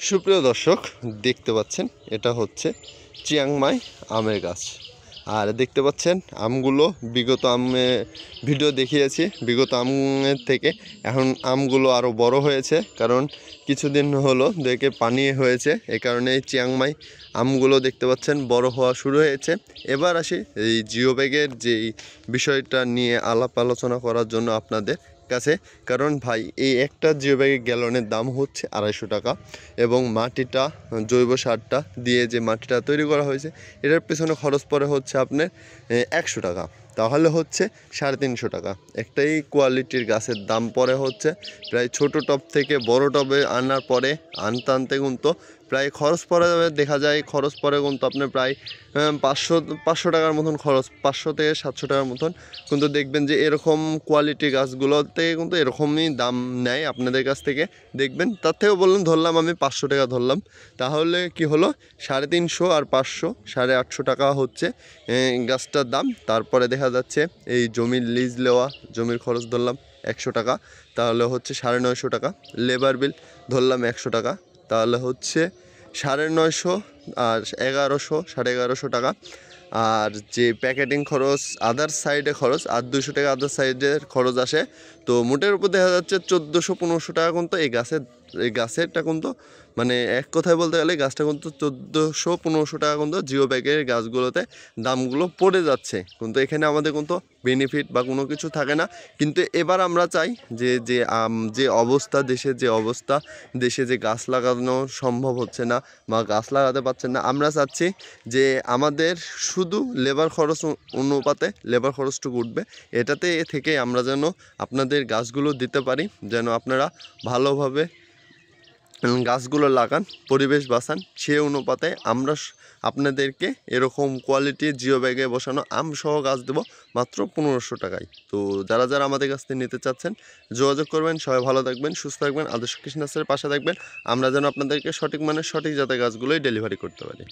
সুপ্রিয় দর্শক, দেখতে পাচ্ছেন এটা হচ্ছে চিয়াংমাই আমের গাছ। আর দেখতে পাচ্ছেন আমগুলো বিগত ভিডিও দেখিয়েছি, বিগত আমের থেকে এখন আমগুলো আরও বড় হয়েছে, কারণ কিছুদিন হলো দেখে পানি হয়েছে, এই কারণে এই চিয়াংমাই আমগুলো দেখতে পাচ্ছেন বড় হওয়া শুরু হয়েছে। এবার আসি এই জিও ব্যাগের যেই বিষয়টা নিয়ে আলাপ আলোচনা করার জন্য আপনাদের কাছে, কারণ ভাই এই একটা জিও ব্যাগের গ্যালনের দাম হচ্ছে 250 টাকা, এবং মাটিটা জৈব সারটা দিয়ে যে মাটিটা তৈরি করা হয়েছে এটার পেছনে খরচ পড়ে হচ্ছে আপনার 100 টাকা, তাহলে হচ্ছে 350 টাকা। একটাই কোয়ালিটির গাছের দাম পড়ে হচ্ছে প্রায় ছোট টব থেকে বড় টবে আনার পরে আনতে আনতে কিন্তু প্রায় খরচ পড়ে যাবে, দেখা যায় খরচ পড়ে কিন্তু আপনার প্রায় 500 টাকার মতন খরচ, 500 থেকে 700 টাকার মতন। কিন্তু দেখবেন যে এরকম কোয়ালিটি গাছগুলোতে কিন্তু এরকমই দাম নেয় আপনাদের কাছ থেকে, দেখবেন তার থেকেও বললেন ধরলাম আমি 500 টাকা ধরলাম, তাহলে কি হলো 350 আর 500 850 টাকা হচ্ছে গাছটার দাম। তারপরে দেখা যাচ্ছে এই জমির লিজ নেওয়া, জমির খরচ ধরলাম 100 টাকা, তাহলে হচ্ছে 950 টাকা। লেবার বিল ধরলাম 100 টাকা, তাহলে হচ্ছে 950 আর 1100 1150 টাকা। আর যে প্যাকেটিং খরচ, আদার সাইডে খরচ আর 200 টাকা আদার সাইডের খরচ আসে, তো মোটের উপর দেখা যাচ্ছে 1400-1500 টাকা কিন্তু এই গাছেরটা কিন্তু, মানে এক কথায় বলতে গেলে গাছটা কিন্তু 1400-1500 টাকা কিন্তু জিও ব্যাগের গাছগুলোতে দামগুলো পড়ে যাচ্ছে। কিন্তু এখানে আমাদের কিন্তু বেনিফিট বা কোনো কিছু থাকে না। কিন্তু এবার আমরা চাই যে অবস্থা দেশে যে গাছ লাগানো সম্ভব হচ্ছে না বা গাছ লাগাতে পারছেন না, আমরা চাচ্ছি যে আমাদের শুধু লেবার খরচ অনুপাতে লেবার খরচটুকু উঠবে, এটাতে থেকে আমরা যেন আপনাদের গাছগুলো দিতে পারি, যেন আপনারা ভালোভাবে গাছগুলো লাগান, পরিবেশ বাঁচান, সে অনুপাতে আমরা আপনাদেরকে এরকম কোয়ালিটির জিও ব্যাগে বসানো আম সহ গাছ দেবো মাত্র 1500 টাকায়। তো যারা যারা আমাদের কাছ থেকে নিতে চাচ্ছেন যোগাযোগ করবেন। সবাই ভালো থাকবেন, সুস্থ থাকবেন, আদর্শ কৃষি নার্সারির পাশে থাকবেন, আমরা যেন আপনাদেরকে সঠিক মানের সঠিক জাতের গাছগুলোই ডেলিভারি করতে পারি।